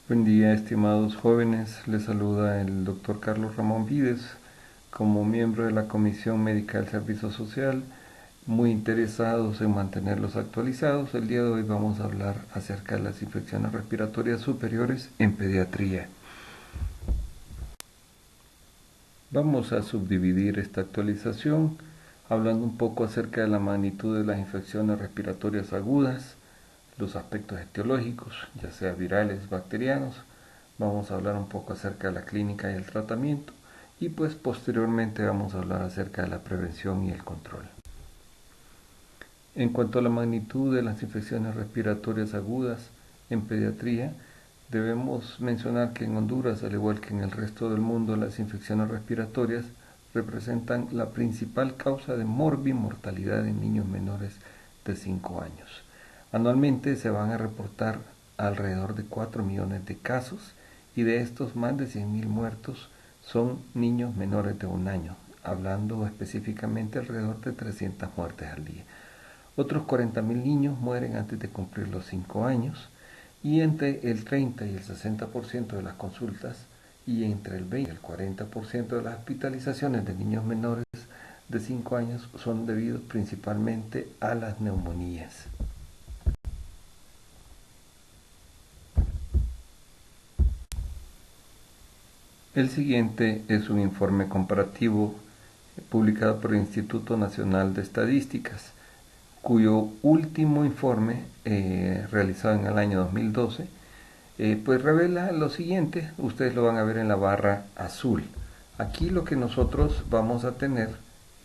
Buen día, estimados jóvenes. Les saluda el doctor Carlos Ramón Vides. Como miembro de la Comisión Médica del Servicio Social, muy interesados en mantenerlos actualizados, el día de hoy vamos a hablar acerca de las infecciones respiratorias superiores en pediatría. Vamos a subdividir esta actualización hablando un poco acerca de la magnitud de las infecciones respiratorias agudas, los aspectos etiológicos, ya sea virales, bacterianos. Vamos a hablar un poco acerca de la clínica y el tratamiento y pues posteriormente vamos a hablar acerca de la prevención y el control. En cuanto a la magnitud de las infecciones respiratorias agudas en pediatría, debemos mencionar que en Honduras, al igual que en el resto del mundo, las infecciones respiratorias representan la principal causa de morbimortalidad en niños menores de 5 años. Anualmente se van a reportar alrededor de 4 millones de casos y de estos más de 100.000 muertos son niños menores de 1 año, hablando específicamente alrededor de 300 muertes al día. Otros 40.000 niños mueren antes de cumplir los 5 años y entre el 30 y el 60% de las consultas y entre el 20 y el 40% de las hospitalizaciones de niños menores de 5 años son debidos principalmente a las neumonías. El siguiente es un informe comparativo publicado por el Instituto Nacional de Estadísticas, cuyo último informe, realizado en el año 2012, pues revela lo siguiente. Ustedes lo van a ver en la barra azul. Aquí lo que nosotros vamos a tener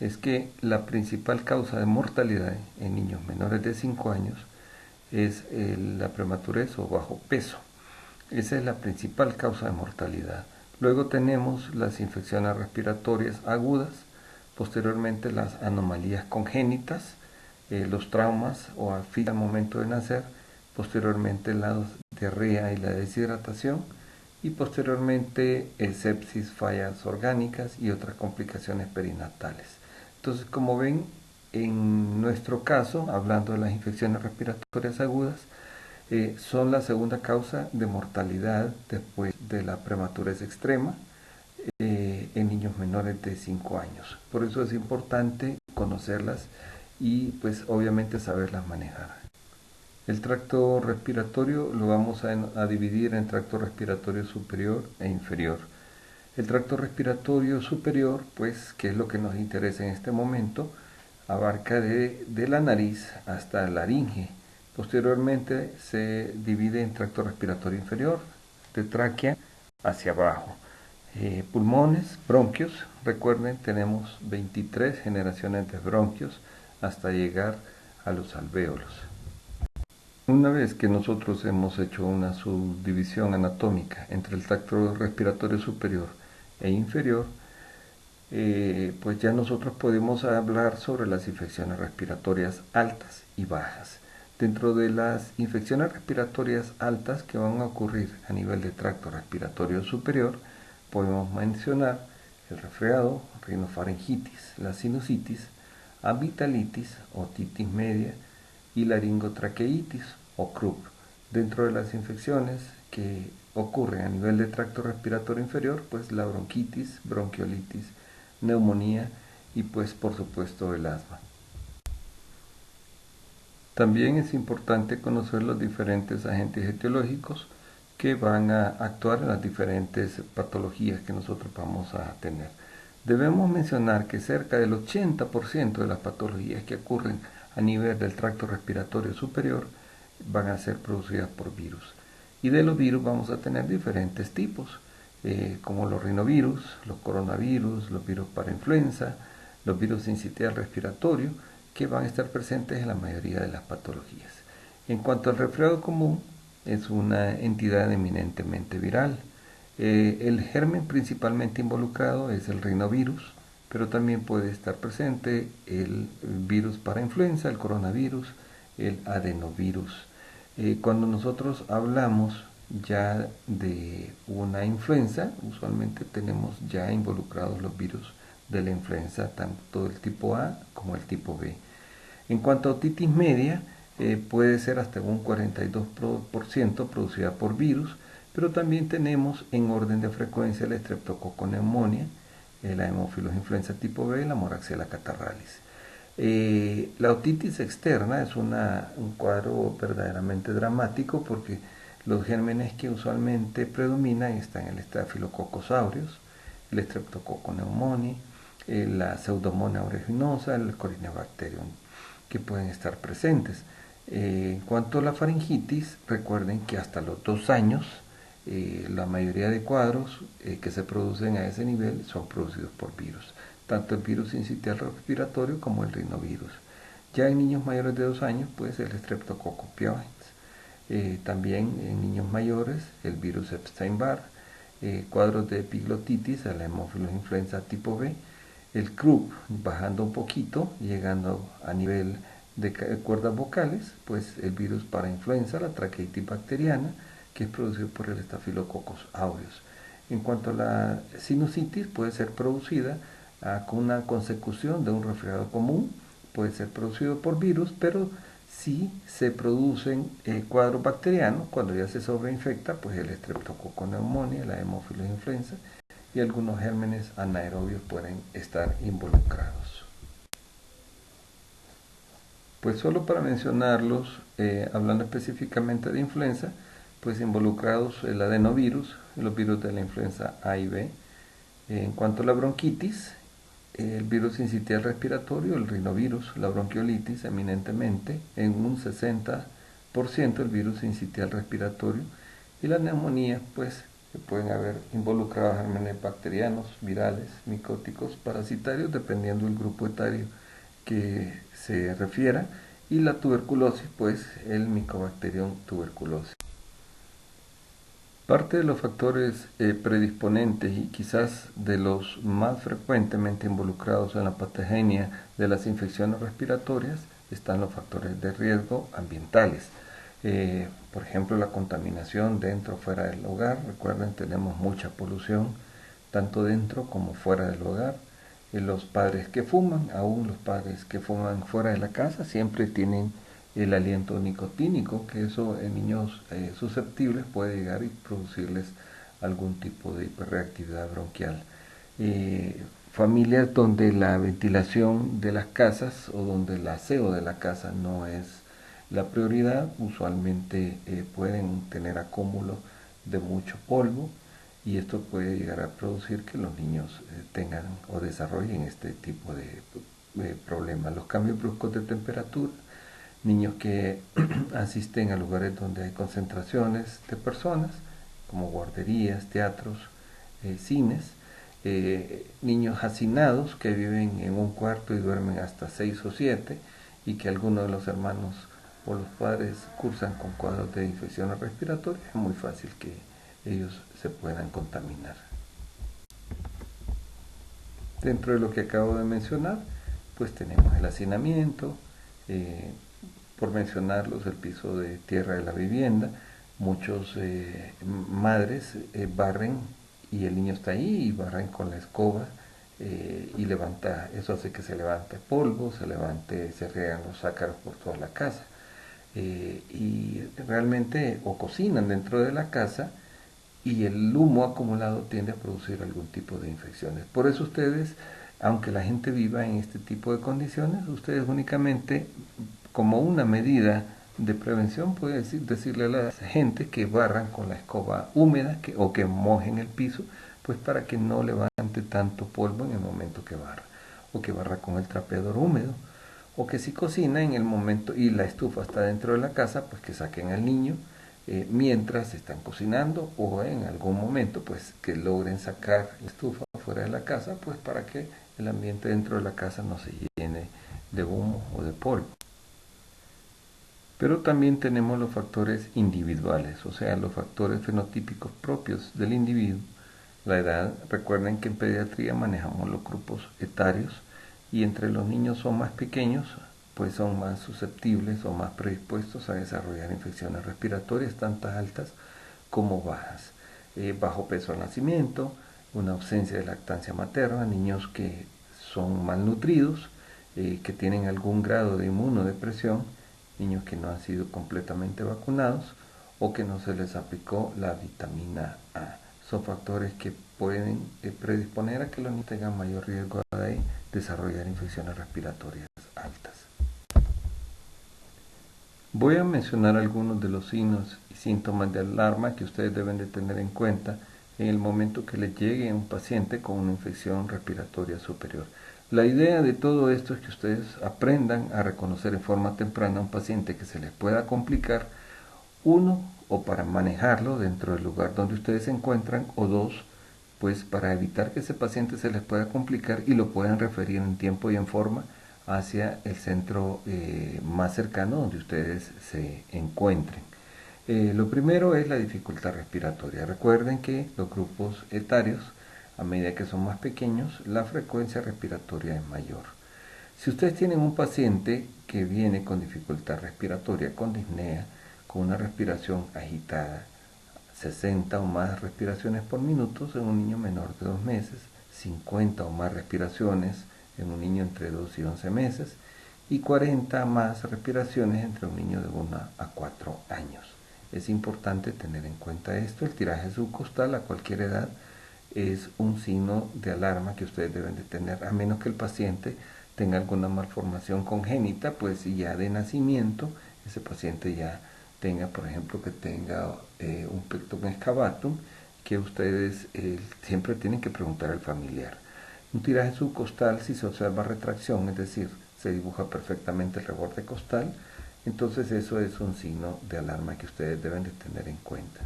es que la principal causa de mortalidad en niños menores de 5 años es la prematurez o bajo peso. Esa es la principal causa de mortalidad. Luego tenemos las infecciones respiratorias agudas, posteriormente las anomalías congénitas, los traumas o asfixia al momento de nacer, posteriormente la diarrea y la deshidratación y posteriormente sepsis, fallas orgánicas y otras complicaciones perinatales. Entonces, como ven, en nuestro caso, hablando de las infecciones respiratorias agudas, son la segunda causa de mortalidad después de la prematurez extrema en niños menores de 5 años. Por eso es importante conocerlas y pues obviamente saberlas manejar. El tracto respiratorio lo vamos a dividir en tracto respiratorio superior e inferior. El tracto respiratorio superior, pues, que es lo que nos interesa en este momento, abarca de la nariz hasta la laringe. Posteriormente se divide en tracto respiratorio inferior, de tráquea hacia abajo. Pulmones, bronquios, recuerden, tenemos 23 generaciones de bronquios hasta llegar a los alvéolos. Una vez que nosotros hemos hecho una subdivisión anatómica entre el tracto respiratorio superior e inferior, pues ya nosotros podemos hablar sobre las infecciones respiratorias altas y bajas. Dentro de las infecciones respiratorias altas que van a ocurrir a nivel de tracto respiratorio superior, podemos mencionar el resfriado, rinofaringitis, la sinusitis, amigdalitis, otitis media y laringotraqueitis o CRUP. Dentro de las infecciones que ocurren a nivel de tracto respiratorio inferior, pues la bronquitis, bronquiolitis, neumonía y pues por supuesto el asma. También es importante conocer los diferentes agentes etiológicos que van a actuar en las diferentes patologías que nosotros vamos a tener. Debemos mencionar que cerca del 80% de las patologías que ocurren a nivel del tracto respiratorio superior van a ser producidas por virus. Y de los virus vamos a tener diferentes tipos, como los rinovirus, los coronavirus, los virus para influenza, los virus sincitial respiratorio, que van a estar presentes en la mayoría de las patologías. En cuanto al resfriado común, es una entidad eminentemente viral. El germen principalmente involucrado es el rinovirus, pero también puede estar presente el virus para influenza, el coronavirus, el adenovirus. Cuando nosotros hablamos ya de una influenza, usualmente tenemos ya involucrados los virus de la influenza, tanto el tipo A como el tipo B. En cuanto a otitis media, puede ser hasta un 42% producida por virus, Pero también tenemos en orden de frecuencia el Streptococcus pneumoniae, la Haemophilus influenza tipo B y la Moraxella catarrhalis. La otitis externa es un cuadro verdaderamente dramático porque los gérmenes que usualmente predominan están el Staphylococcus aureus, el Streptococcus pneumoniae, la Pseudomonas aeruginosa, el Corynebacterium, que pueden estar presentes. En cuanto a la faringitis, recuerden que hasta los 2 años la mayoría de cuadros que se producen a ese nivel son producidos por virus, tanto el virus sincitial respiratorio como el rinovirus. Ya en niños mayores de 2 años, pues el Streptococcus pyogenes. También en niños mayores, el virus Epstein-Barr, cuadros de epiglotitis, la Haemophilus influenza tipo B, el Krupp bajando un poquito, llegando a nivel de cuerdas vocales, pues el virus para influenza, la traqueitis bacteriana, que es producido por el Staphylococcus aureus. En cuanto a la sinusitis, puede ser producida con una consecución de un resfriado común, puede ser producido por virus, pero si se producen cuadros bacterianos, cuando ya se sobreinfecta, pues el Streptococcus pneumoniae, la Haemophilus influenza y algunos gérmenes anaerobios pueden estar involucrados. Pues solo para mencionarlos, hablando específicamente de influenza, pues involucrados el adenovirus, los virus de la influenza A y B. En cuanto a la bronquitis, el virus sincitial respiratorio, el rinovirus, la bronquiolitis eminentemente, en un 60% el virus sincitial respiratorio, y la neumonía, pues que pueden haber involucrados gérmenes bacterianos, virales, micóticos, parasitarios, dependiendo del grupo etario que se refiera, y la tuberculosis, pues el Mycobacterium tuberculosis. Parte de los factores predisponentes y quizás de los más frecuentemente involucrados en la patogenia de las infecciones respiratorias están los factores de riesgo ambientales. Por ejemplo, la contaminación dentro o fuera del hogar. Recuerden, tenemos mucha polución tanto dentro como fuera del hogar. Los padres que fuman, aún los padres que fuman fuera de la casa, siempre tienen el aliento nicotínico, que eso en niños susceptibles puede llegar y producirles algún tipo de hiperreactividad bronquial. Familias donde la ventilación de las casas o donde el aseo de la casa no es la prioridad, usualmente pueden tener acúmulo de mucho polvo y esto puede llegar a producir que los niños tengan o desarrollen este tipo de problemas. Los cambios bruscos de temperatura, niños que asisten a lugares donde hay concentraciones de personas, como guarderías, teatros, cines, niños hacinados que viven en un cuarto y duermen hasta 6 o 7 y que algunos de los hermanos o los padres cursan con cuadros de infecciones respiratorias, es muy fácil que ellos se puedan contaminar. Dentro de lo que acabo de mencionar, pues tenemos el hacinamiento, por mencionarlos, el piso de tierra de la vivienda. Muchos madres barren y el niño está ahí y barren con la escoba y levanta, eso hace que se levante polvo, se riegan los ácaros por toda la casa. Y realmente o cocinan dentro de la casa y el humo acumulado tiende a producir algún tipo de infecciones. Por eso ustedes, aunque la gente viva en este tipo de condiciones, ustedes únicamente como una medida de prevención puede decirle a la gente que barran con la escoba húmeda o que mojen el piso, pues para que no levante tanto polvo en el momento que barra, o que barra con el trapeador húmedo, o que si cocina en el momento y la estufa está dentro de la casa, pues que saquen al niño mientras están cocinando o en algún momento pues que logren sacar la estufa fuera de la casa, pues para que el ambiente dentro de la casa no se llene de humo o de polvo. Pero también tenemos los factores individuales, o sea, los factores fenotípicos propios del individuo. La edad, recuerden que en pediatría manejamos los grupos etarios y entre los niños son más pequeños, pues son más susceptibles o más predispuestos a desarrollar infecciones respiratorias tanto altas como bajas. Bajo peso al nacimiento, una ausencia de lactancia materna, niños que son malnutridos, que tienen algún grado de inmunodepresión, niños que no han sido completamente vacunados o que no se les aplicó la vitamina A. Son factores que pueden predisponer a que los niños tengan mayor riesgo de desarrollar infecciones respiratorias altas. Voy a mencionar algunos de los signos y síntomas de alarma que ustedes deben de tener en cuenta en el momento que les llegue a un paciente con una infección respiratoria superior. La idea de todo esto es que ustedes aprendan a reconocer en forma temprana a un paciente que se les pueda complicar, uno, o para manejarlo dentro del lugar donde ustedes se encuentran, o dos, pues para evitar que ese paciente se les pueda complicar y lo puedan referir en tiempo y en forma hacia el centro más cercano donde ustedes se encuentren. Lo primero es la dificultad respiratoria. Recuerden que los grupos etarios, a medida que son más pequeños, la frecuencia respiratoria es mayor. Si ustedes tienen un paciente que viene con dificultad respiratoria, con disnea, con una respiración agitada, 60 o más respiraciones por minuto en un niño menor de 2 meses, 50 o más respiraciones en un niño entre 2 y 11 meses y 40 más respiraciones entre un niño de 1 a 4 años. Es importante tener en cuenta esto. El tiraje subcostal a cualquier edad es un signo de alarma que ustedes deben de tener, a menos que el paciente tenga alguna malformación congénita, pues ya de nacimiento ese paciente ya tenga, por ejemplo, que tenga un pectum excavatum, que ustedes siempre tienen que preguntar al familiar. Un tiraje subcostal, si se observa retracción, es decir, se dibuja perfectamente el reborde costal, entonces eso es un signo de alarma que ustedes deben de tener en cuenta.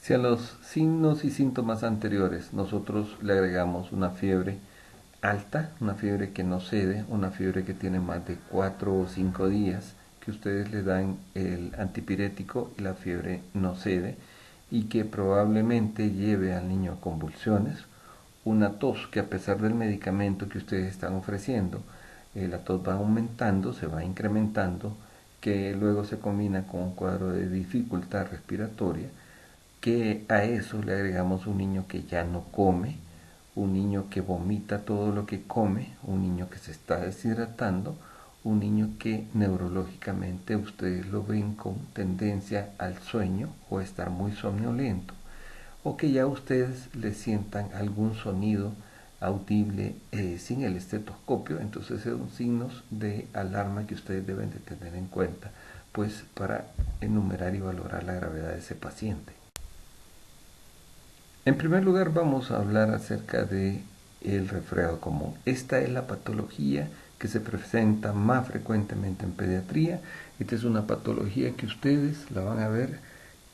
Si a los signos y síntomas anteriores nosotros le agregamos una fiebre alta, una fiebre que no cede, una fiebre que tiene más de 4 o 5 días, que ustedes le dan el antipirético y la fiebre no cede, y que probablemente lleve al niño a convulsiones, una tos que a pesar del medicamento que ustedes están ofreciendo, la tos va aumentando, se va incrementando, que luego se combina con un cuadro de dificultad respiratoria, que a eso le agregamos un niño que ya no come, un niño que vomita todo lo que come, un niño que se está deshidratando, un niño que neurológicamente ustedes lo ven con tendencia al sueño o a estar muy somnoliento, o que ya ustedes le sientan algún sonido audible sin el estetoscopio. Entonces son signos de alarma que ustedes deben de tener en cuenta, pues para enumerar y valorar la gravedad de ese paciente. En primer lugar vamos a hablar acerca de el resfriado común. Esta es la patología que se presenta más frecuentemente en pediatría. Esta es una patología que ustedes la van a ver,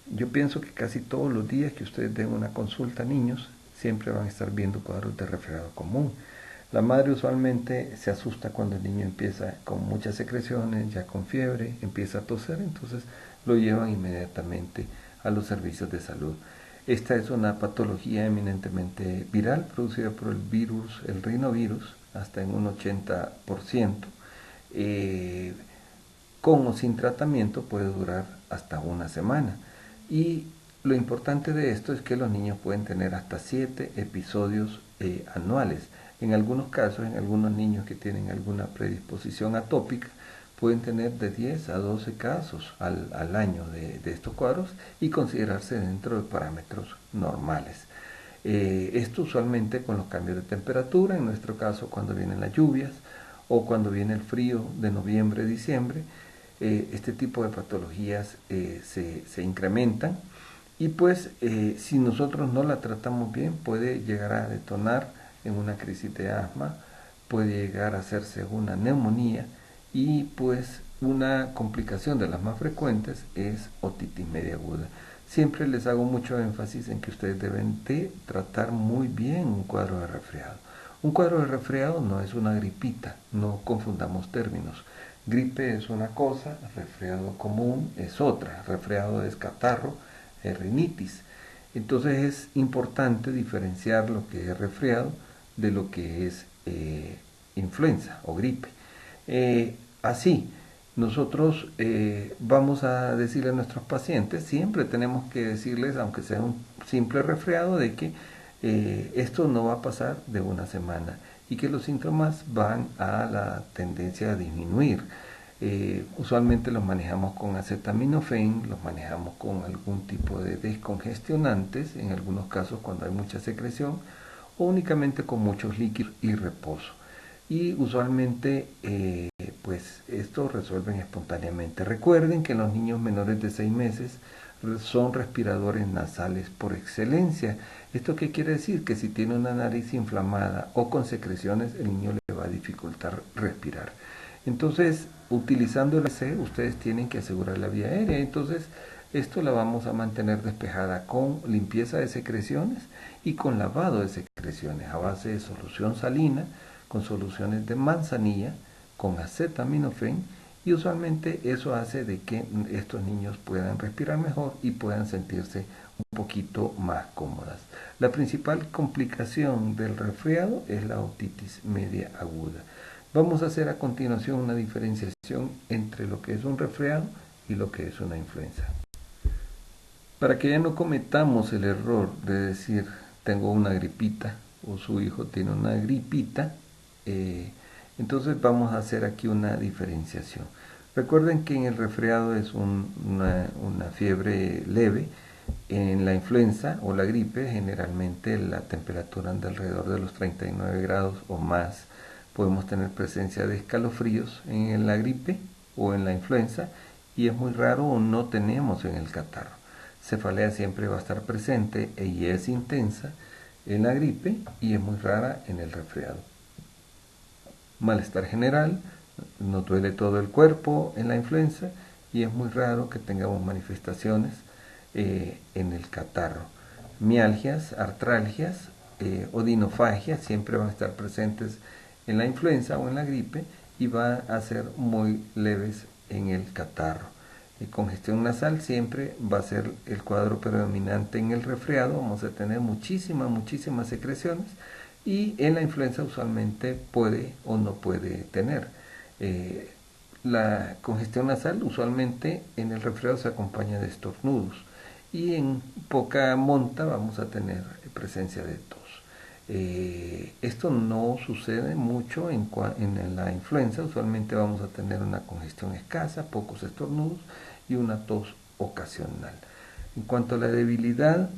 yo pienso que casi todos los días que ustedes den una consulta a niños, siempre van a estar viendo cuadros de resfriado común. La madre usualmente se asusta cuando el niño empieza con muchas secreciones, ya con fiebre, empieza a toser, entonces lo llevan inmediatamente a los servicios de salud. Esta es una patología eminentemente viral, producida por el virus, el rinovirus, hasta en un 80%. Con o sin tratamiento puede durar hasta una semana. Y lo importante de esto es que los niños pueden tener hasta 7 episodios anuales. En algunos casos, en algunos niños que tienen alguna predisposición atópica, pueden tener de 10 a 12 casos al año de estos cuadros y considerarse dentro de parámetros normales. Esto usualmente con los cambios de temperatura, en nuestro caso cuando vienen las lluvias o cuando viene el frío de noviembre, diciembre, este tipo de patologías se incrementan y pues si nosotros no la tratamos bien puede llegar a detonar en una crisis de asma, puede llegar a hacerse una neumonía y pues una complicación de las más frecuentes es otitis media aguda. Siempre les hago mucho énfasis en que ustedes deben de tratar muy bien un cuadro de resfriado. Un cuadro de resfriado no es una gripita, no confundamos términos. Gripe es una cosa, resfriado común es otra, resfriado es catarro, es rinitis. Entonces es importante diferenciar lo que es resfriado de lo que es influenza o gripe. Así, nosotros vamos a decirle a nuestros pacientes, siempre tenemos que decirles, aunque sea un simple resfriado, de que esto no va a pasar de una semana y que los síntomas van a la tendencia a disminuir. Usualmente los manejamos con acetaminofén, los manejamos con algún tipo de descongestionantes, en algunos casos cuando hay mucha secreción, o únicamente con muchos líquidos y reposo. Y usualmente pues estos resuelven espontáneamente. Recuerden que los niños menores de 6 meses son respiradores nasales por excelencia. ¿Esto qué quiere decir? Que si tiene una nariz inflamada o con secreciones, el niño le va a dificultar respirar. Entonces, utilizando el C, ustedes tienen que asegurar la vía aérea. Entonces, esto la vamos a mantener despejada con limpieza de secreciones y con lavado de secreciones a base de solución salina, con soluciones de manzanilla, con acetaminofén, y usualmente eso hace de que estos niños puedan respirar mejor y puedan sentirse un poquito más cómodas. La principal complicación del resfriado es la otitis media aguda. Vamos a hacer a continuación una diferenciación entre lo que es un resfriado y lo que es una influenza. Para que ya no cometamos el error de decir tengo una gripita o su hijo tiene una gripita, entonces vamos a hacer aquí una diferenciación. Recuerden que en el resfriado es una fiebre leve. En la influenza o la gripe generalmente la temperatura anda alrededor de los 39 grados o más. Podemos tener presencia de escalofríos en la gripe o en la influenza, y es muy raro o no tenemos en el catarro. Cefalea siempre va a estar presente y es intensa en la gripe y es muy rara en el resfriado. Malestar general, nos duele todo el cuerpo en la influenza y es muy raro que tengamos manifestaciones en el catarro. Mialgias, artralgias, odinofagias siempre van a estar presentes en la influenza o en la gripe y van a ser muy leves en el catarro. Congestión nasal siempre va a ser el cuadro predominante en el resfriado. Vamos a tener muchísimas secreciones, y en la influenza usualmente puede o no puede tener. La congestión nasal usualmente en el resfriado se acompaña de estornudos, y en poca monta vamos a tener presencia de tos. Esto no sucede mucho en la influenza. Usualmente vamos a tener una congestión escasa, pocos estornudos y una tos ocasional. En cuanto a la debilidad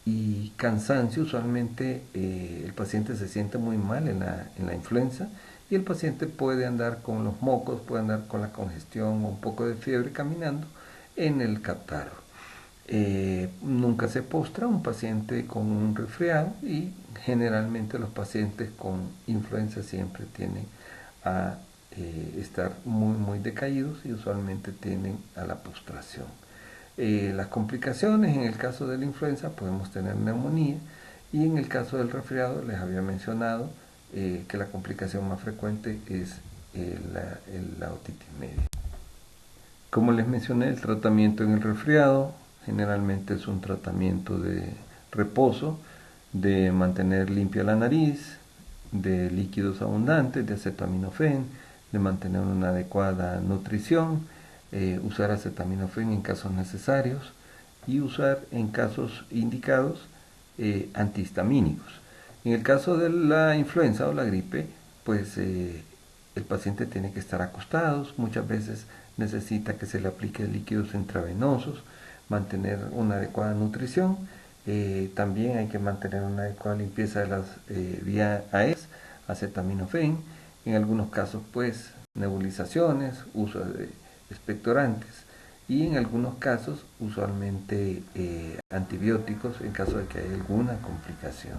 y cansancio, usualmente el paciente se siente muy mal en la influenza, y el paciente puede andar con los mocos, puede andar con la congestión o un poco de fiebre caminando en el catarro. Nunca se postra un paciente con un resfriado, y generalmente los pacientes con influenza siempre tienen a estar muy decaídos y usualmente tienden a la postración. Las complicaciones: en el caso de la influenza podemos tener neumonía, y en el caso del resfriado les había mencionado que la complicación más frecuente es la otitis media. Como les mencioné, el tratamiento en el resfriado generalmente es un tratamiento de reposo, de mantener limpia la nariz, de líquidos abundantes, de acetaminofén, de mantener una adecuada nutrición, usar acetaminofén en casos necesarios y usar en casos indicados antihistamínicos. En el caso de la influenza o la gripe, pues el paciente tiene que estar acostado, muchas veces necesita que se le aplique líquidos intravenosos, mantener una adecuada nutrición. También hay que mantener una adecuada limpieza de las vías aéreas, acetaminofén, en algunos casos pues nebulizaciones, uso de expectorantes, y en algunos casos usualmente antibióticos en caso de que haya alguna complicación.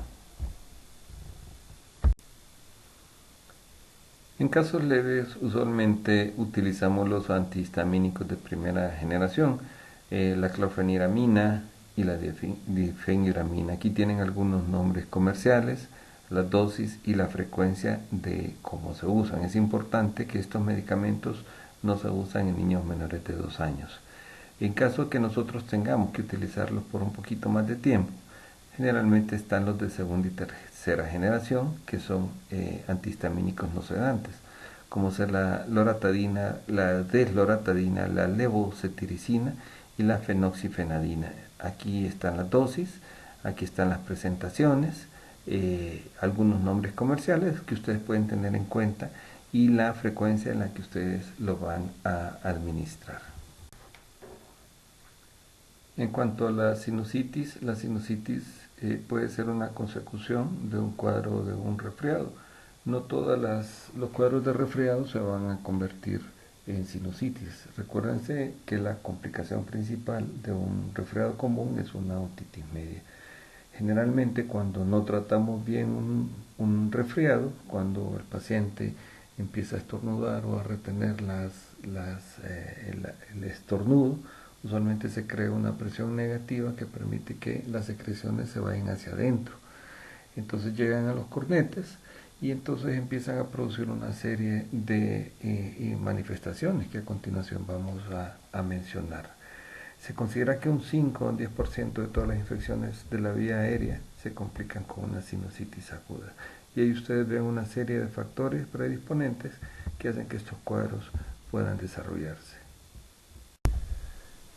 En casos leves usualmente utilizamos los antihistamínicos de primera generación, la clofeniramina y la difeniramina. Aquí tienen algunos nombres comerciales, la dosis y la frecuencia de cómo se usan. Es importante que estos medicamentos no se usan en niños menores de 2 años. En caso de que nosotros tengamos que utilizarlos por un poquito más de tiempo, generalmente están los de segunda y tercera generación, que son antihistamínicos no sedantes, como ser la loratadina, la desloratadina, la levocetiricina y la fenoxifenadina. Aquí están las dosis, aquí están las presentaciones, algunos nombres comerciales que ustedes pueden tener en cuenta, y la frecuencia en la que ustedes lo van a administrar. En cuanto a la sinusitis puede ser una consecución de un cuadro de un resfriado. No todos los cuadros de resfriado se van a convertir en sinusitis. Recuérdense que la complicación principal de un resfriado común es una otitis media. Generalmente cuando no tratamos bien un resfriado, cuando el paciente empieza a estornudar o a retener el estornudo, usualmente se crea una presión negativa que permite que las secreciones se vayan hacia adentro. Entonces llegan a los cornetes y entonces empiezan a producir una serie de manifestaciones que a continuación vamos a mencionar. Se considera que un 5 o un 10% de todas las infecciones de la vía aérea se complican con una sinusitis aguda. Y ahí ustedes ven una serie de factores predisponentes que hacen que estos cuadros puedan desarrollarse.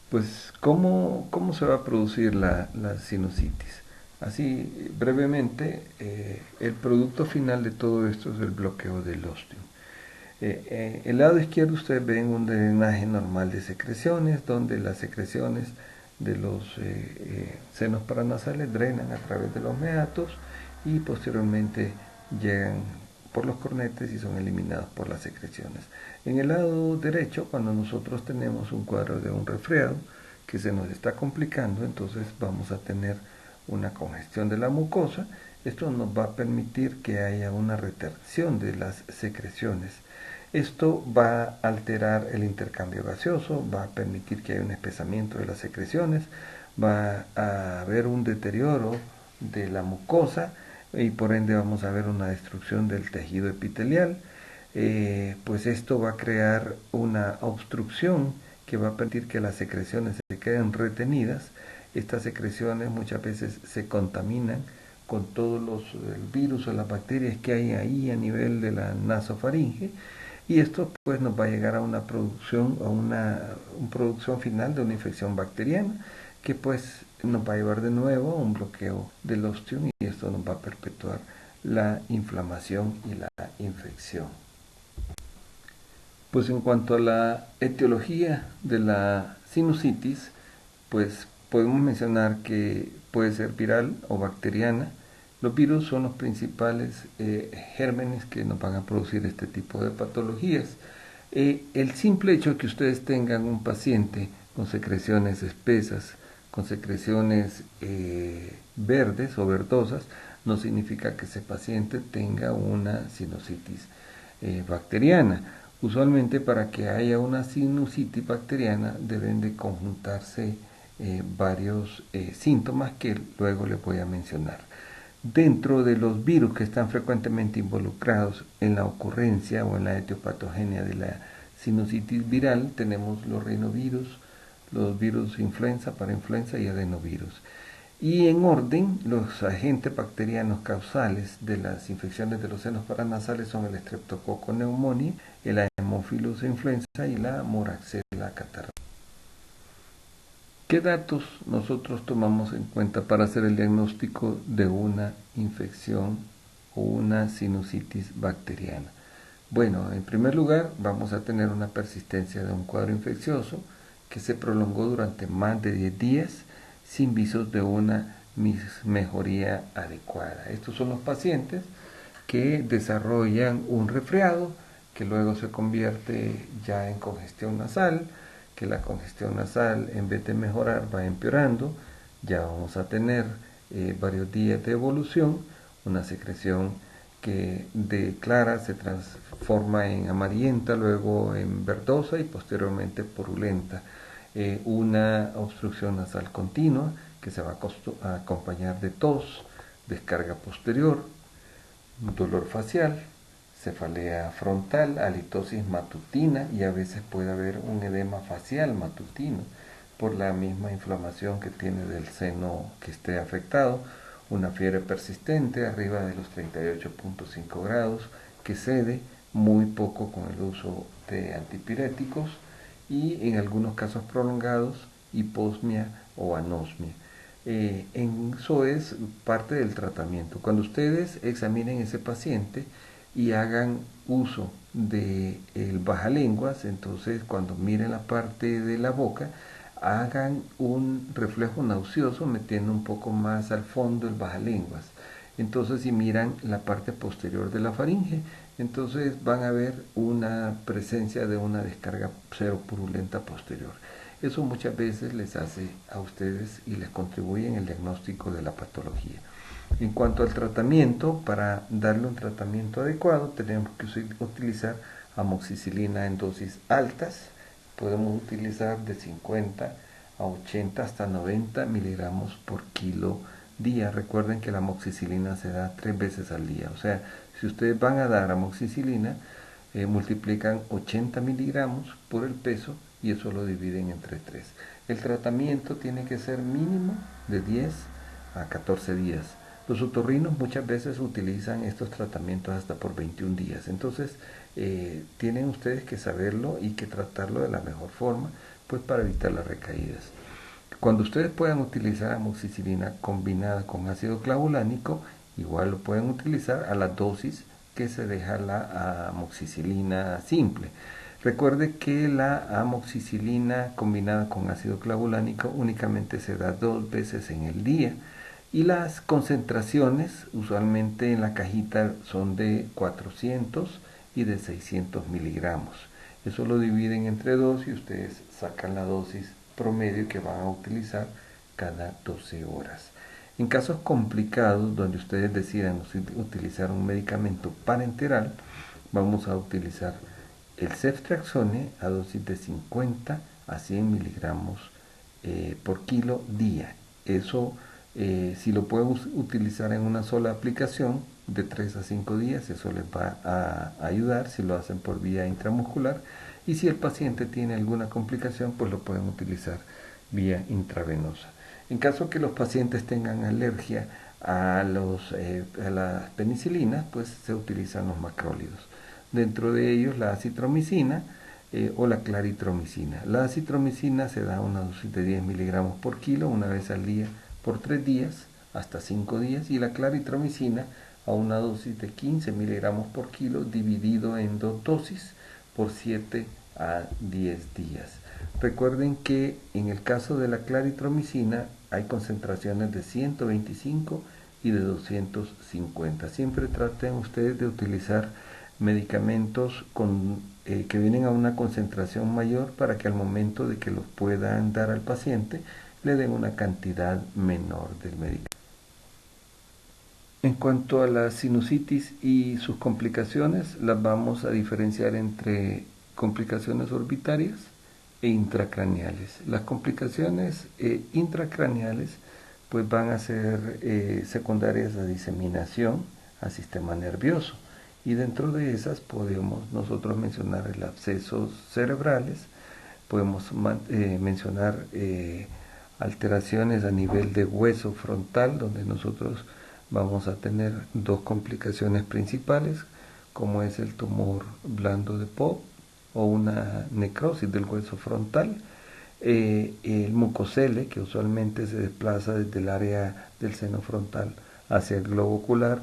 Pues, ¿cómo se va a producir la sinusitis? Así, brevemente, el producto final de todo esto es el bloqueo del ostium. El lado izquierdo ustedes ven un drenaje normal de secreciones, donde las secreciones de los senos paranasales drenan a través de los meatos y posteriormente llegan por los cornetes y son eliminados por las secreciones. En el lado derecho, cuando nosotros tenemos un cuadro de un resfriado que se nos está complicando, entonces vamos a tener una congestión de la mucosa. Esto nos va a permitir que haya una retención de las secreciones. Esto va a alterar el intercambio gaseoso, va a permitir que haya un espesamiento de las secreciones, va a haber un deterioro de la mucosa y por ende vamos a ver una destrucción del tejido epitelial. Pues esto va a crear una obstrucción que va a permitir que las secreciones se queden retenidas. Estas secreciones muchas veces se contaminan con todos los virus o las bacterias que hay ahí a nivel de la nasofaringe, y esto pues nos va a llegar a una producción final de una infección bacteriana que pues nos va a llevar de nuevo a un bloqueo del ostium y esto nos va a perpetuar la inflamación y la infección. Pues en cuanto a la etiología de la sinusitis, pues podemos mencionar que puede ser viral o bacteriana. Los virus son los principales gérmenes que nos van a producir este tipo de patologías. El simple hecho de que ustedes tengan un paciente con secreciones espesas, con secreciones verdes o verdosas, no significa que ese paciente tenga una sinusitis bacteriana. Usualmente para que haya una sinusitis bacteriana deben de conjuntarse varios síntomas que luego les voy a mencionar. Dentro de los virus que están frecuentemente involucrados en la ocurrencia o en la etiopatogenia de la sinusitis viral tenemos los rinovirus, los virus influenza, parainfluenza y adenovirus. Y en orden, los agentes bacterianos causales de las infecciones de los senos paranasales son el Streptococcus pneumoniae, el Haemophilus influenza y la Moraxella catarrhae. ¿Qué datos nosotros tomamos en cuenta para hacer el diagnóstico de una infección o una sinusitis bacteriana? Bueno, en primer lugar vamos a tener una persistencia de un cuadro infeccioso que se prolongó durante más de 10 días sin visos de una mejoría adecuada. Estos son los pacientes que desarrollan un resfriado que luego se convierte ya en congestión nasal, que la congestión nasal en vez de mejorar va empeorando. Ya vamos a tener varios días de evolución, una secreción que de clara se transforma en amarillenta, luego en verdosa y posteriormente purulenta. Una obstrucción nasal continua que se va a acompañar de tos, descarga posterior, dolor facial, cefalea frontal, halitosis matutina y a veces puede haber un edema facial matutino por la misma inflamación que tiene del seno que esté afectado, una fiebre persistente arriba de los 38.5 grados que cede muy poco con el uso de antipiréticos y en algunos casos prolongados hiposmia o anosmia. Eso es parte del tratamiento. Cuando ustedes examinen ese paciente, y hagan uso de el bajalenguas. Entonces cuando miren la parte de la boca, hagan un reflejo nauseoso metiendo un poco más al fondo el bajalenguas. Entonces si miran la parte posterior de la faringe, entonces van a ver una presencia de una descarga seropurulenta posterior. Eso muchas veces les hace a ustedes y les contribuye en el diagnóstico de la patología. En cuanto al tratamiento, para darle un tratamiento adecuado tenemos que utilizar amoxicilina en dosis altas. Podemos utilizar de 50 a 80 hasta 90 miligramos por kilo día. Recuerden que la amoxicilina se da 3 veces al día. O sea, si ustedes van a dar amoxicilina, multiplican 80 miligramos por el peso y eso lo dividen entre 3. El tratamiento tiene que ser mínimo de 10 a 14 días. Los otorrinos muchas veces utilizan estos tratamientos hasta por 21 días. Entonces, tienen ustedes que saberlo y que tratarlo de la mejor forma, pues para evitar las recaídas. Cuando ustedes puedan utilizar amoxicilina combinada con ácido clavulánico, igual lo pueden utilizar a la dosis que se deja la amoxicilina simple. Recuerde que la amoxicilina combinada con ácido clavulánico únicamente se da 2 veces en el día y las concentraciones usualmente en la cajita son de 400 y de 600 miligramos. Eso lo dividen entre 2 y ustedes sacan la dosis promedio que van a utilizar cada 12 horas. En casos complicados donde ustedes decidan utilizar un medicamento parenteral, vamos a utilizar el ceftriaxone a dosis de 50 a 100 miligramos por kilo día. Eso, si lo pueden utilizar en una sola aplicación de 3 a 5 días, eso les va a ayudar si lo hacen por vía intramuscular. Y si el paciente tiene alguna complicación, pues lo pueden utilizar vía intravenosa. En caso que los pacientes tengan alergia a las penicilinas, pues se utilizan los macrólidos. Dentro de ellos la acitromicina o la claritromicina. La acitromicina se da a una dosis de 10 miligramos por kilo una vez al día por 3 días hasta 5 días y la claritromicina a una dosis de 15 miligramos por kilo dividido en 2 dosis por 7 a 10 días. Recuerden que en el caso de la claritromicina hay concentraciones de 125 y de 250. Siempre traten ustedes de utilizar medicamentos que vienen a una concentración mayor para que al momento de que los puedan dar al paciente le den una cantidad menor del medicamento. En cuanto a la sinusitis y sus complicaciones, las vamos a diferenciar entre complicaciones orbitarias e intracraneales. Las complicaciones intracraneales pues van a ser secundarias a diseminación al sistema nervioso y dentro de esas podemos nosotros mencionar el abscesos cerebrales, podemos mencionar alteraciones a nivel de hueso frontal donde nosotros vamos a tener 2 complicaciones principales, como es el tumor blando de Pope o una necrosis del hueso frontal, el mucocele, que usualmente se desplaza desde el área del seno frontal hacia el globo ocular,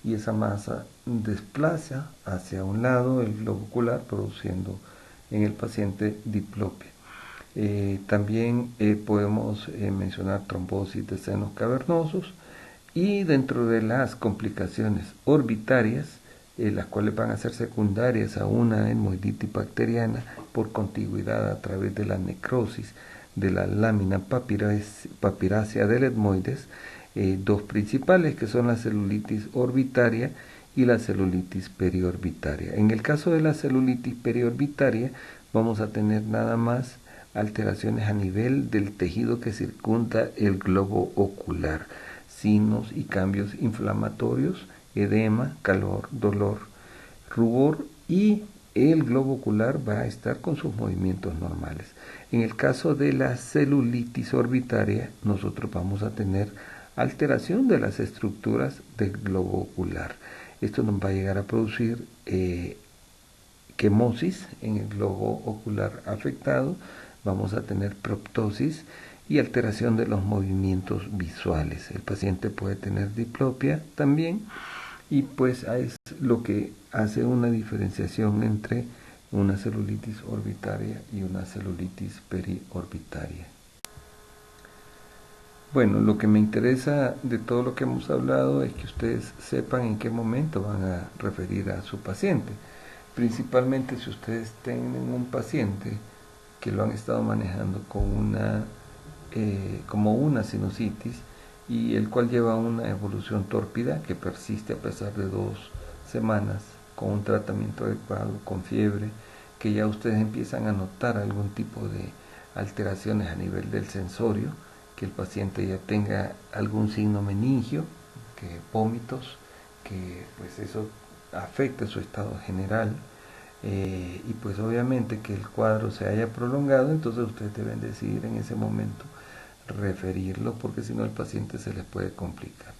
y esa masa desplaza hacia un lado el globo ocular, produciendo en el paciente diplopia. También podemos mencionar trombosis de senos cavernosos, y dentro de las complicaciones orbitarias, las cuales van a ser secundarias a una hemoiditis bacteriana por contigüidad a través de la necrosis de la lámina papirácea del etmoides, 2 principales que son la celulitis orbitaria y la celulitis periorbitaria. En el caso de la celulitis periorbitaria vamos a tener nada más alteraciones a nivel del tejido que circunda el globo ocular, signos y cambios inflamatorios, edema, calor, dolor, rubor, y el globo ocular va a estar con sus movimientos normales. En el caso de la celulitis orbitaria, nosotros vamos a tener alteración de las estructuras del globo ocular. Esto nos va a llegar a producir quemosis en el globo ocular afectado, vamos a tener proptosis y alteración de los movimientos visuales. El paciente puede tener diplopia también y pues es lo que hace una diferenciación entre una celulitis orbitaria y una celulitis periorbitaria. Bueno, lo que me interesa de todo lo que hemos hablado es que ustedes sepan en qué momento van a referir a su paciente. Principalmente si ustedes tienen un paciente que lo han estado manejando con como una sinusitis y el cual lleva una evolución tórpida que persiste a pesar de 2 semanas con un tratamiento adecuado, con fiebre, que ya ustedes empiezan a notar algún tipo de alteraciones a nivel del sensorio, que el paciente ya tenga algún signo meningio, que vómitos, que pues eso afecta su estado general, y pues obviamente que el cuadro se haya prolongado, entonces ustedes deben decidir en ese momento referirlo, porque si no el paciente se les puede complicar.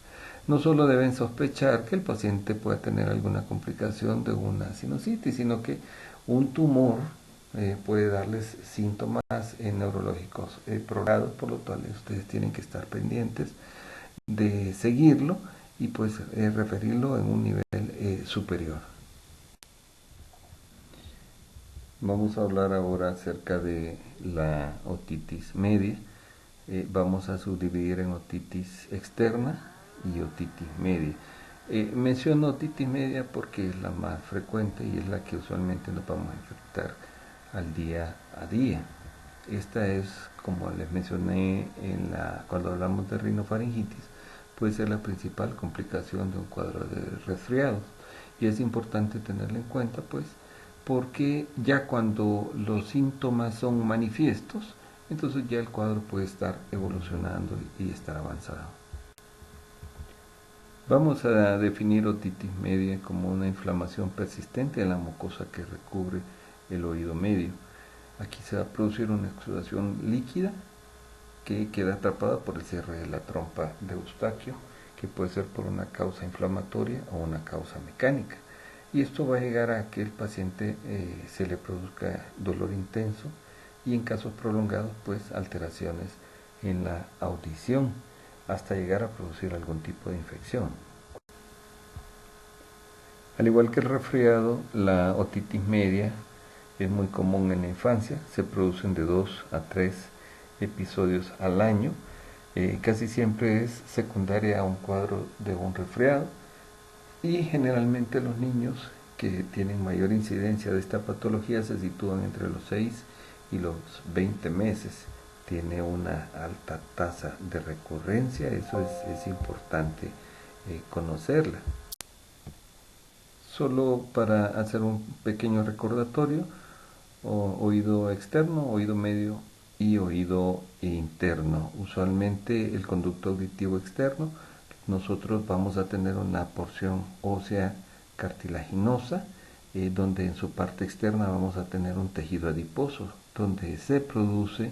No solo deben sospechar que el paciente pueda tener alguna complicación de una sinusitis, sino que un tumor puede darles síntomas neurológicos prolongados, por lo cual ustedes tienen que estar pendientes de seguirlo y pues referirlo en un nivel superior. Vamos a hablar ahora acerca de la otitis media. Vamos a subdividir en otitis externa y otitis media. Menciono otitis media porque es la más frecuente y es la que usualmente nos vamos a infectar al día a día. Esta es, como les mencioné cuando hablamos de rinofaringitis, puede ser la principal complicación de un cuadro de resfriados. Y es importante tenerla en cuenta, pues, porque ya cuando los síntomas son manifiestos, entonces ya el cuadro puede estar evolucionando y estar avanzado. Vamos a definir otitis media como una inflamación persistente de la mucosa que recubre el oído medio. Aquí se va a producir una exudación líquida que queda atrapada por el cierre de la trompa de Eustaquio, que puede ser por una causa inflamatoria o una causa mecánica. Y esto va a llegar a que el paciente se le produzca dolor intenso y en casos prolongados pues alteraciones en la audición hasta llegar a producir algún tipo de infección. Al igual que el resfriado, la otitis media es muy común en la infancia, se producen de 2 a 3 episodios al año, casi siempre es secundaria a un cuadro de un resfriado y generalmente los niños que tienen mayor incidencia de esta patología se sitúan entre los 6 y los 20 meses. Tiene una alta tasa de recurrencia, eso es importante conocerla. Solo para hacer un pequeño recordatorio, oído externo, oído medio y oído interno. Usualmente el conducto auditivo externo, nosotros vamos a tener una porción ósea cartilaginosa, donde en su parte externa vamos a tener un tejido adiposo, donde se produce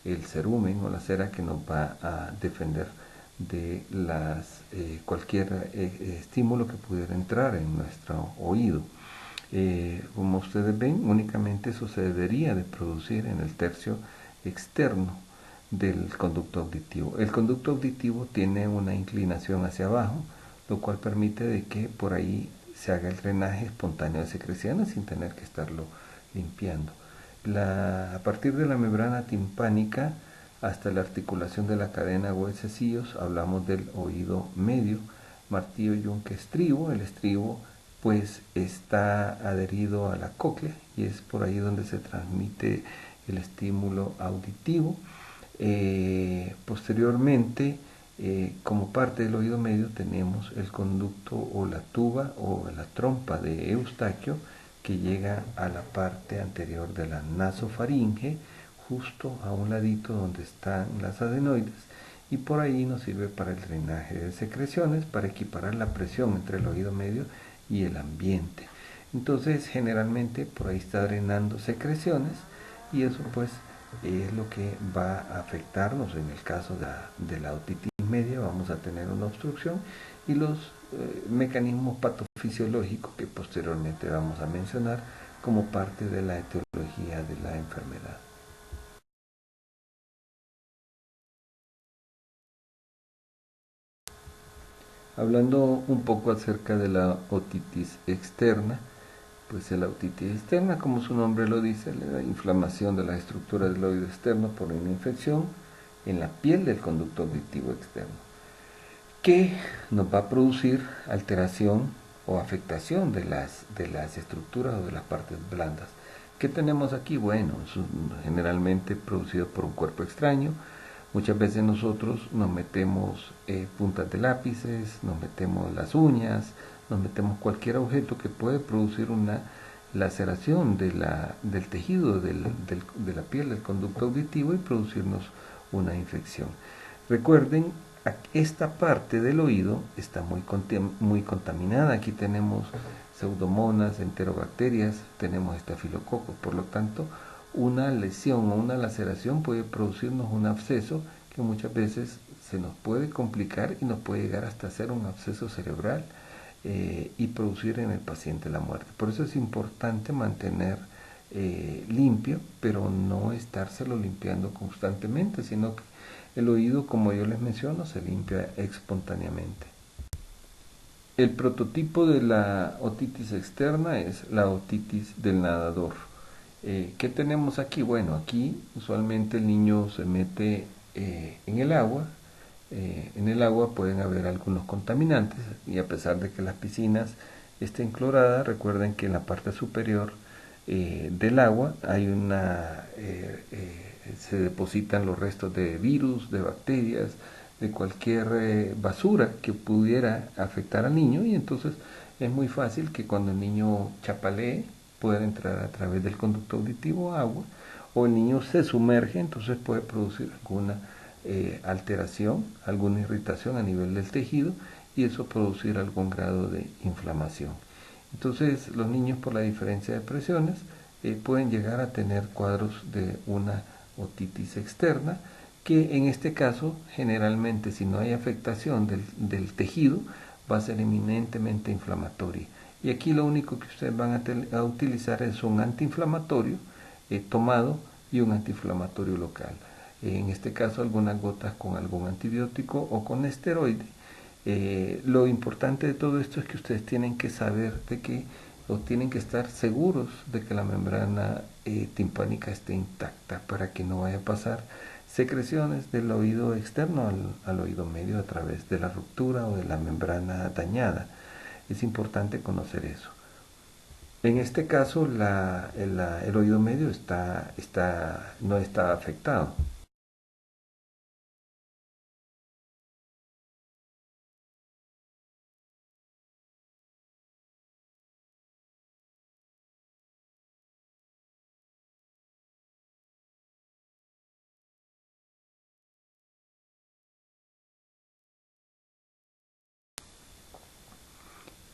el cerumen o la cera que nos va a defender de cualquier estímulo que pudiera entrar en nuestro oído. Como ustedes ven, únicamente eso se debería de producir en el tercio externo del conducto auditivo. El conducto auditivo tiene una inclinación hacia abajo, lo cual permite de que por ahí se haga el drenaje espontáneo de secreciones sin tener que estarlo limpiando. A partir de la membrana timpánica hasta la articulación de la cadena huesos, hablamos del oído medio, martillo, yunque, estribo. El estribo pues está adherido a la cóclea y es por ahí donde se transmite el estímulo auditivo. Posteriormente, como parte del oído medio tenemos el conducto o la tuba o la trompa de Eustaquio que llega a la parte anterior de la nasofaringe, justo a un ladito donde están las adenoides, y por ahí nos sirve para el drenaje de secreciones, para equiparar la presión entre el oído medio y el ambiente. Entonces generalmente por ahí está drenando secreciones y eso pues es lo que va a afectarnos. En el caso de la otitis media vamos a tener una obstrucción y los mecanismos patofisiológicos que posteriormente vamos a mencionar como parte de la etiología de la enfermedad. Hablando un poco acerca de la otitis externa, pues la otitis externa, como su nombre lo dice, la inflamación de las estructuras del oído externo por una infección en la piel del conducto auditivo externo, que nos va a producir alteración o afectación de las estructuras o de las partes blandas. ¿Qué tenemos aquí? Bueno, es generalmente producido por un cuerpo extraño. Muchas veces nosotros nos metemos puntas de lápices, nos metemos las uñas, nos metemos cualquier objeto que puede producir una laceración del tejido de la piel del conducto auditivo y producirnos una infección. Recuerden, esta parte del oído está muy contaminada. Aquí tenemos pseudomonas, enterobacterias, tenemos estafilococos. Por lo tanto, una lesión o una laceración puede producirnos un absceso que muchas veces se nos puede complicar y nos puede llegar hasta ser un absceso cerebral y producir en el paciente la muerte. Por eso es importante mantener limpio, pero no estárselo limpiando constantemente, sino que el oído, como yo les menciono, se limpia espontáneamente. El prototipo de la otitis externa es la otitis del nadador. ¿Qué tenemos aquí? Bueno, aquí usualmente el niño se mete en el agua. En el agua pueden haber algunos contaminantes y a pesar de que las piscinas estén cloradas, recuerden que en la parte superior del agua hay se depositan los restos de virus, de bacterias, de cualquier basura que pudiera afectar al niño, y entonces es muy fácil que cuando el niño chapalee pueda entrar a través del conducto auditivo agua, o el niño se sumerge, entonces puede producir alguna alteración, alguna irritación a nivel del tejido, y eso producir algún grado de inflamación. Entonces los niños, por la diferencia de presiones, pueden llegar a tener cuadros de una otitis externa, que en este caso generalmente, si no hay afectación del tejido, va a ser eminentemente inflamatoria. Y aquí lo único que ustedes van a utilizar es un antiinflamatorio tomado y un antiinflamatorio local. En este caso algunas gotas con algún antibiótico o con esteroide. Lo importante de todo esto es que ustedes tienen que saber de que, o tienen que estar seguros de que la membrana timpánica esté intacta para que no vaya a pasar secreciones del oído externo al oído medio a través de la ruptura o de la membrana dañada. Es importante conocer eso. En este caso el oído medio no está afectado.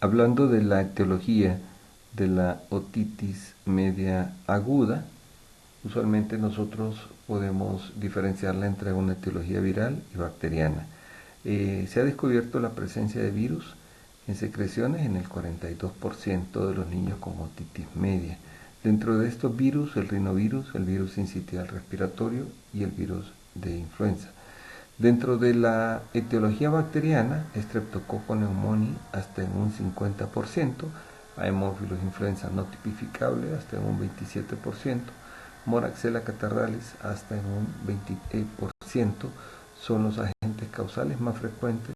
Hablando de la etiología de la otitis media aguda, usualmente nosotros podemos diferenciarla entre una etiología viral y bacteriana. Se ha descubierto la presencia de virus en secreciones en el 42% de los niños con otitis media. Dentro de estos virus, el rinovirus, el virus sincitial respiratorio y el virus de influenza. Dentro de la etiología bacteriana, Streptococcus pneumoniae hasta en un 50%, Haemophilus influenza no tipificable hasta en un 27%, Moraxella catarrhalis hasta en un 20%, son los agentes causales más frecuentes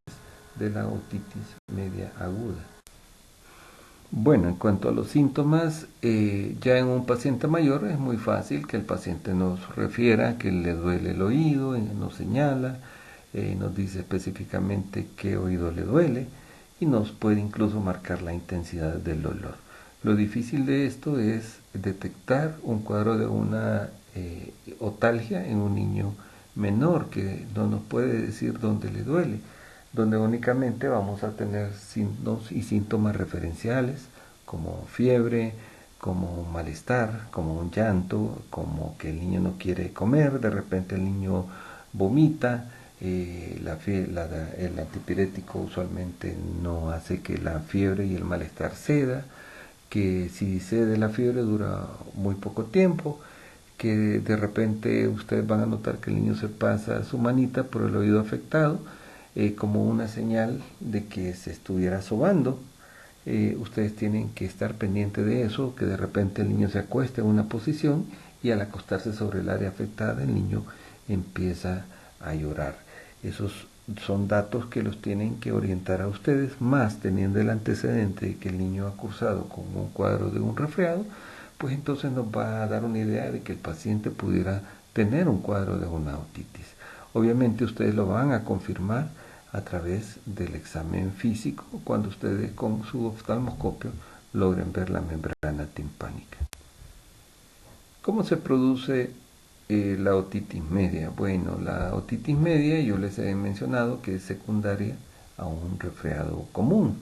de la otitis media aguda. Bueno, en cuanto a los síntomas, ya en un paciente mayor es muy fácil que el paciente nos refiera que le duele el oído, nos señala, nos dice específicamente qué oído le duele y nos puede incluso marcar la intensidad del dolor. Lo difícil de esto es detectar un cuadro de una otalgia en un niño menor que no nos puede decir dónde le duele, donde únicamente vamos a tener signos y síntomas referenciales como fiebre, como un malestar, como un llanto, como que el niño no quiere comer, de repente el niño vomita, el antipirético usualmente no hace que la fiebre y el malestar ceda, que si cede la fiebre dura muy poco tiempo, que de repente ustedes van a notar que el niño se pasa su manita por el oído afectado, como una señal de que se estuviera sobando. Ustedes tienen que estar pendientes de eso, que de repente el niño se acueste en una posición y al acostarse sobre el área afectada el niño empieza a llorar. Esos son datos que los tienen que orientar a ustedes, más teniendo el antecedente de que el niño ha cursado con un cuadro de un resfriado, pues entonces nos va a dar una idea de que el paciente pudiera tener un cuadro de una otitis. Obviamente ustedes lo van a confirmar a través del examen físico cuando ustedes con su oftalmoscopio logren ver la membrana timpánica. ¿Cómo se produce la otitis media? Bueno, la otitis media yo les he mencionado que es secundaria a un resfriado común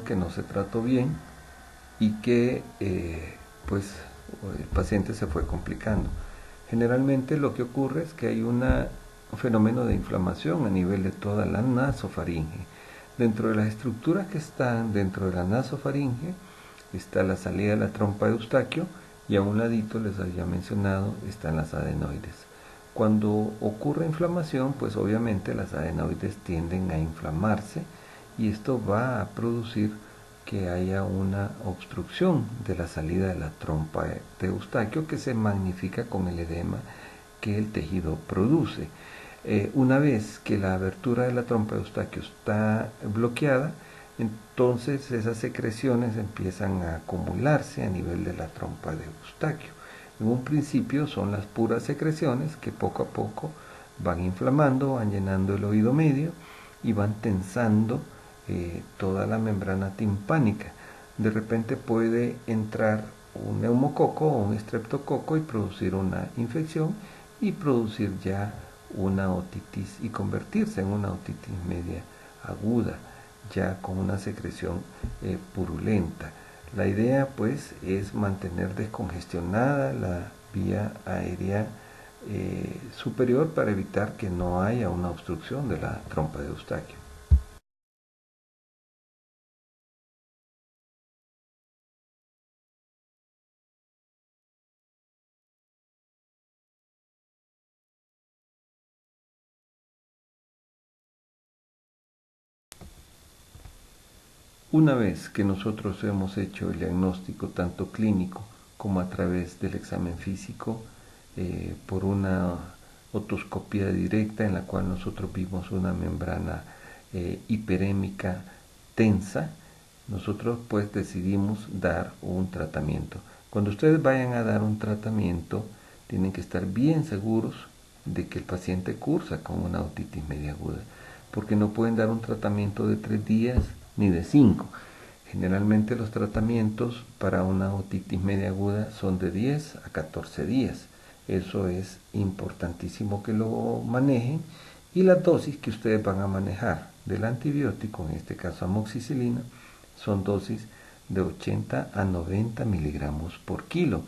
que no se trató bien y que pues el paciente se fue complicando. Generalmente lo que ocurre es que hay un fenómeno de inflamación a nivel de toda la nasofaringe. Dentro de las estructuras que están dentro de la nasofaringe está la salida de la trompa de Eustaquio y a un ladito, les había mencionado, están las adenoides. Cuando ocurre inflamación, pues obviamente las adenoides tienden a inflamarse y esto va a producir que haya una obstrucción de la salida de la trompa de Eustaquio que se magnifica con el edema que el tejido produce. Una vez que la abertura de la trompa de Eustaquio está bloqueada, entonces esas secreciones empiezan a acumularse a nivel de la trompa de Eustaquio. En un principio son las puras secreciones que poco a poco van inflamando, van llenando el oído medio y van tensando toda la membrana timpánica. De repente puede entrar un neumococo o un estreptococo y producir una infección y producir ya una otitis y convertirse en una otitis media aguda, ya con una secreción purulenta. La idea pues es mantener descongestionada la vía aérea superior para evitar que no haya una obstrucción de la trompa de Eustaquio. Una vez que nosotros hemos hecho el diagnóstico tanto clínico como a través del examen físico, por una otoscopía directa en la cual nosotros vimos una membrana hiperémica tensa, nosotros pues decidimos dar un tratamiento. Cuando ustedes vayan a dar un tratamiento, tienen que estar bien seguros de que el paciente cursa con una otitis media aguda, porque no pueden dar un tratamiento de 3 días ni de 5. Generalmente los tratamientos para una otitis media aguda son de 10 a 14 días. Eso es importantísimo que lo manejen. Y las dosis que ustedes van a manejar del antibiótico, en este caso amoxicilina, son dosis de 80 a 90 miligramos por kilo.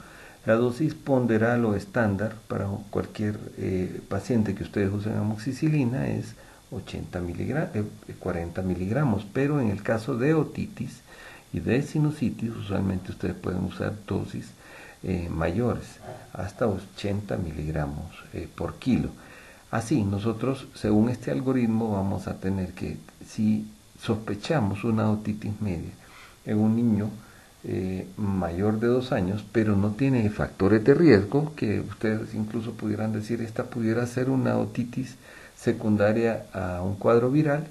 La dosis ponderal o estándar para cualquier paciente que ustedes usen amoxicilina es 40 miligramos, pero en el caso de otitis y de sinusitis usualmente ustedes pueden usar dosis mayores, hasta 80 miligramos por kilo. Así, nosotros, según este algoritmo, vamos a tener que, si sospechamos una otitis media en un niño mayor de 2 años, pero no tiene factores de riesgo, que ustedes incluso pudieran decir, esta pudiera ser una otitis secundaria a un cuadro viral,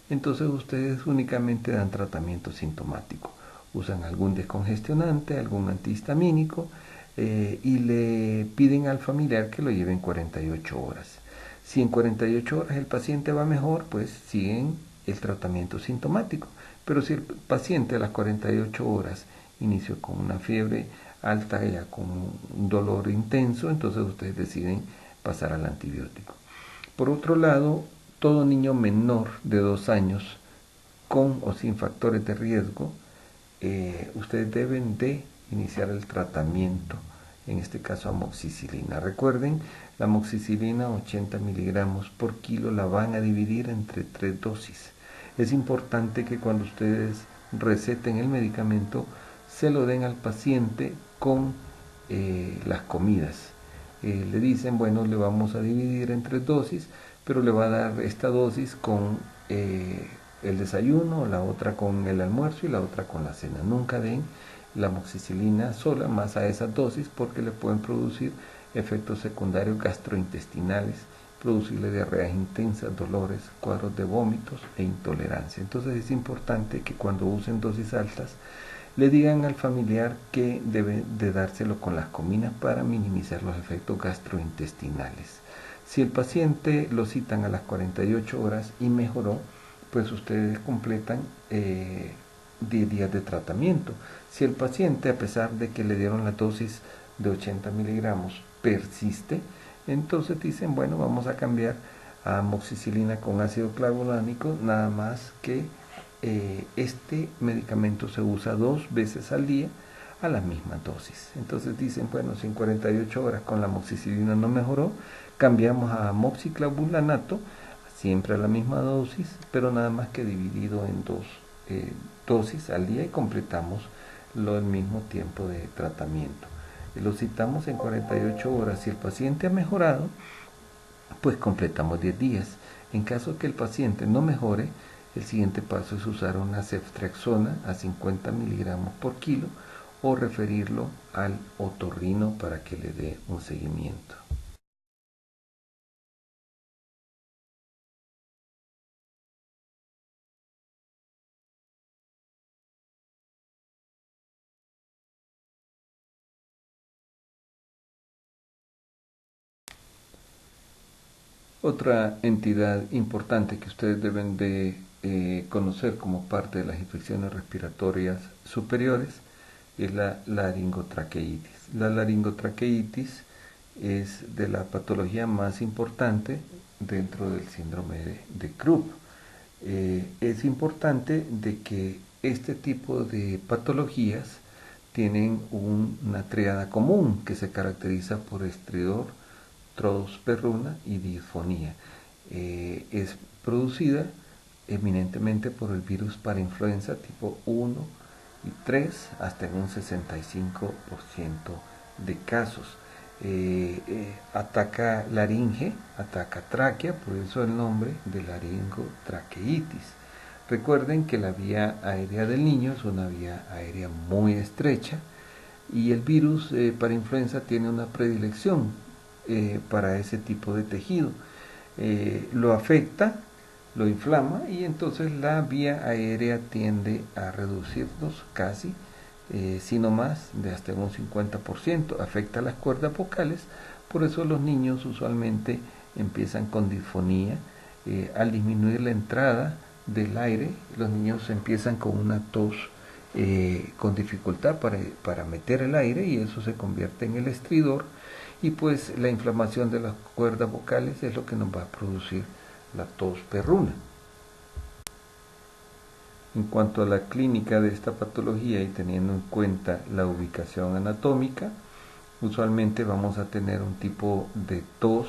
entonces ustedes únicamente dan tratamiento sintomático. Usan algún descongestionante, algún antihistamínico y le piden al familiar que lo lleven 48 horas. Si en 48 horas el paciente va mejor, pues siguen el tratamiento sintomático. Pero si el paciente a las 48 horas inició con una fiebre alta, ya con un dolor intenso, entonces ustedes deciden pasar al antibiótico. Por otro lado, todo niño menor de 2 años con o sin factores de riesgo, ustedes deben de iniciar el tratamiento, en este caso amoxicilina. Recuerden, la amoxicilina 80 miligramos por kilo la van a dividir entre 3 dosis. Es importante que cuando ustedes receten el medicamento se lo den al paciente con las comidas. le dicen, bueno, le vamos a dividir en 3 dosis, pero le va a dar esta dosis con el desayuno, la otra con el almuerzo y la otra con la cena. Nunca den la amoxicilina sola más a esas dosis porque le pueden producir efectos secundarios gastrointestinales, producirle diarreas intensas, dolores, cuadros de vómitos e intolerancia. Entonces es importante que cuando usen dosis altas le digan al familiar que debe de dárselo con las comidas para minimizar los efectos gastrointestinales. Si el paciente lo citan a las 48 horas y mejoró, pues ustedes completan 10 días de tratamiento. Si el paciente, a pesar de que le dieron la dosis de 80 miligramos, persiste, entonces dicen, bueno, vamos a cambiar a amoxicilina con ácido clavulánico, nada más que este medicamento se usa 2 veces al día a la misma dosis. Entonces dicen, bueno, si en 48 horas con la amoxicilina no mejoró, cambiamos a amoxiclavulanato, siempre a la misma dosis, pero nada más que dividido en 2 dosis al día y completamos el mismo tiempo de tratamiento. Lo citamos en 48 horas. Si el paciente ha mejorado, pues completamos 10 días. En caso que el paciente no mejore, el siguiente paso es usar una ceftriaxona a 50 miligramos por kilo o referirlo al otorrino para que le dé un seguimiento. Otra entidad importante que ustedes deben de conocer como parte de las infecciones respiratorias superiores es la laringotraqueitis. La laringotraqueitis es de la patología más importante dentro del síndrome de Krupp. Es importante de que este tipo de patologías tienen una tríada común que se caracteriza por estridor, tos perruna y disfonía. Es producida eminentemente por el virus para influenza tipo 1 y 3 hasta en un 65% de casos. Ataca laringe, ataca tráquea, por eso el nombre de laringotraqueitis. Recuerden que la vía aérea del niño es una vía aérea muy estrecha y el virus para influenza tiene una predilección para ese tipo de tejido. Lo afecta, lo inflama y entonces la vía aérea tiende a reducirnos casi, si no más, de hasta un 50%. Afecta las cuerdas vocales, por eso los niños usualmente empiezan con disfonía. Al disminuir la entrada del aire, los niños empiezan con una tos con dificultad para meter el aire y eso se convierte en el estridor y pues la inflamación de las cuerdas vocales es lo que nos va a producir la tos perruna. En cuanto a la clínica de esta patología y teniendo en cuenta la ubicación anatómica, usualmente vamos a tener un tipo de tos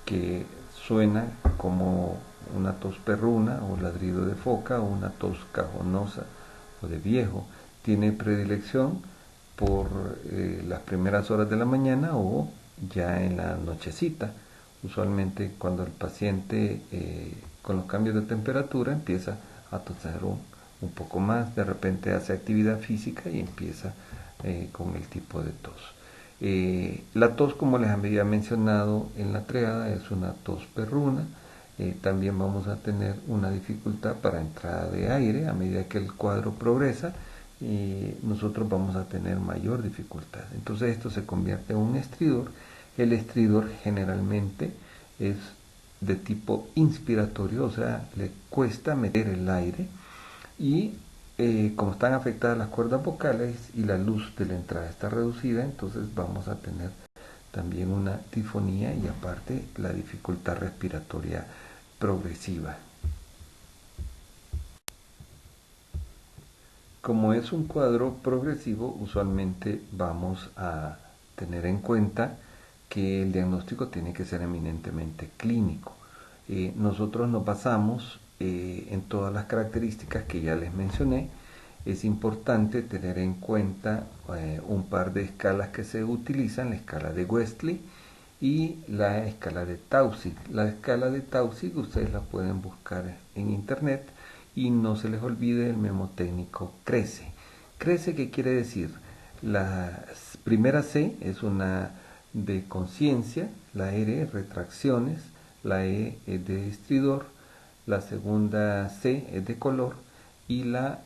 que suena como una tos perruna o ladrido de foca o una tos cajonosa o de viejo. Tiene predilección por las primeras horas de la mañana o ya en la nochecita. Usualmente cuando el paciente con los cambios de temperatura empieza a toser un poco más, de repente hace actividad física y empieza con el tipo de tos. La tos, como les había mencionado en la triada, es una tos perruna. También vamos a tener una dificultad para entrada de aire a medida que el cuadro progresa. Nosotros vamos a tener mayor dificultad. Entonces esto se convierte en un estridor. El estridor generalmente es de tipo inspiratorio, o sea, le cuesta meter el aire y como están afectadas las cuerdas vocales y la luz de la entrada está reducida, entonces vamos a tener también una disfonía y aparte la dificultad respiratoria progresiva. Como es un cuadro progresivo, usualmente vamos a tener en cuenta que el diagnóstico tiene que ser eminentemente clínico. Nosotros nos basamos en todas las características que ya les mencioné. Es importante tener en cuenta un par de escalas que se utilizan, la escala de Westley y la escala de Taussig. La escala de Taussig ustedes la pueden buscar en internet y no se les olvide el mnemotécnico CRECE. CRECE, ¿qué quiere decir? La primera C es una de conciencia, la R retracciones, la E es de estridor, la segunda C es de color y la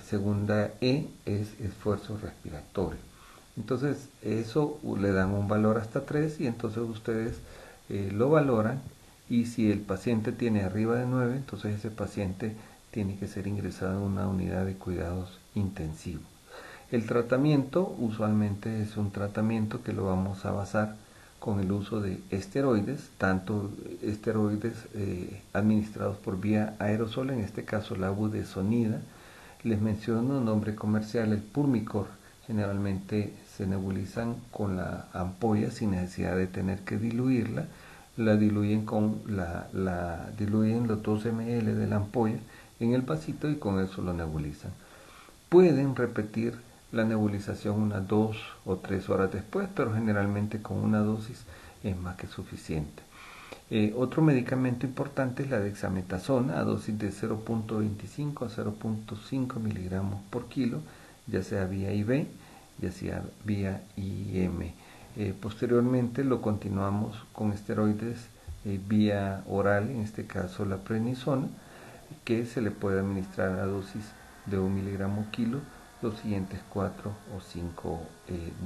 segunda E es esfuerzo respiratorio. Entonces eso le dan un valor hasta 3 y entonces ustedes lo valoran, y si el paciente tiene arriba de 9, entonces ese paciente tiene que ser ingresado en una unidad de cuidados intensivos. El tratamiento usualmente es un tratamiento que lo vamos a basar con el uso de esteroides, tanto esteroides administrados por vía aerosol, en este caso la budesonida. Les menciono un nombre comercial, el Pulmicor. Generalmente se nebulizan con la ampolla sin necesidad de tener que diluirla. La diluyen diluyen los 2 ml de la ampolla en el vasito y con eso lo nebulizan. Pueden repetir la nebulización unas 2 o 3 horas después, pero generalmente con una dosis es más que suficiente. Otro medicamento importante es la dexametasona a dosis de 0.25 a 0.5 miligramos por kilo, ya sea vía IV, ya sea vía IM. Posteriormente lo continuamos con esteroides vía oral, en este caso la prednisona, que se le puede administrar a dosis de 1 miligramo kilo los siguientes 4 o 5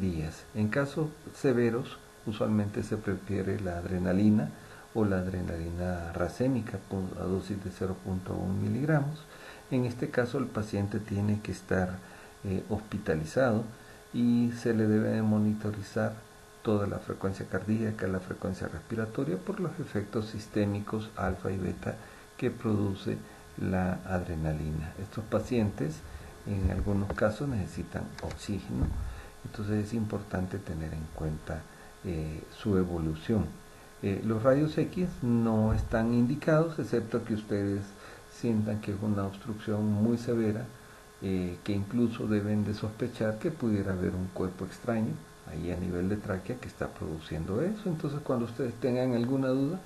días. En casos severos, usualmente se prefiere la adrenalina o la adrenalina racémica a dosis de 0.1 miligramos. En este caso el paciente tiene que estar hospitalizado y se le debe monitorizar toda la frecuencia cardíaca, la frecuencia respiratoria por los efectos sistémicos alfa y beta que produce la adrenalina. Estos pacientes en algunos casos necesitan oxígeno, entonces es importante tener en cuenta su evolución. Los rayos X no están indicados, excepto que ustedes sientan que es una obstrucción muy severa, que incluso deben de sospechar que pudiera haber un cuerpo extraño ahí a nivel de tráquea que está produciendo eso. Entonces cuando ustedes tengan alguna duda,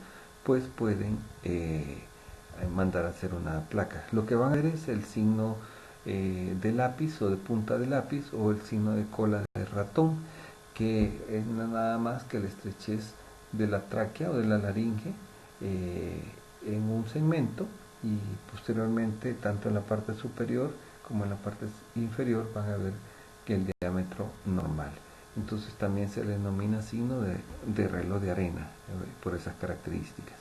pues pueden mandar a hacer una placa. Lo que van a ver es el signo de lápiz o de punta de lápiz o el signo de cola de ratón, que es nada más que la estrechez de la tráquea o de la laringe en un segmento, y posteriormente tanto en la parte superior como en la parte inferior van a ver que el diámetro normal. Entonces también se le denomina signo de reloj de arena por esas características.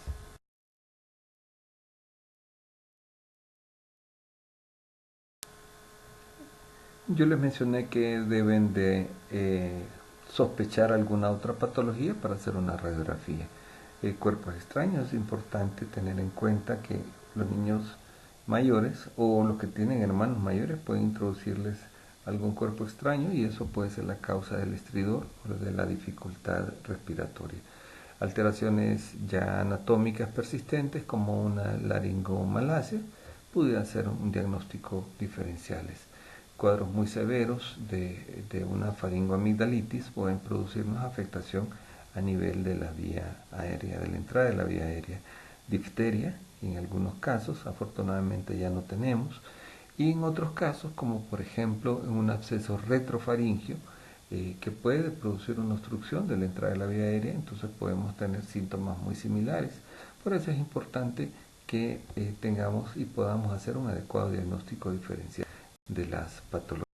Yo les mencioné que deben de sospechar alguna otra patología para hacer una radiografía. Cuerpos extraños, es importante tener en cuenta que los niños mayores o los que tienen hermanos mayores pueden introducirles algún cuerpo extraño y eso puede ser la causa del estridor o de la dificultad respiratoria. Alteraciones ya anatómicas persistentes como una laringomalacia pudieran ser un diagnóstico diferenciales. Cuadros muy severos de una faringoamigdalitis pueden producir una afectación a nivel de la vía aérea, de la entrada de la vía aérea. Difteria, en algunos casos, afortunadamente ya no tenemos, y en otros casos, como por ejemplo en un absceso retrofaringio, que puede producir una obstrucción de la entrada de la vía aérea, entonces podemos tener síntomas muy similares. Por eso es importante que tengamos y podamos hacer un adecuado diagnóstico diferencial de las patologías.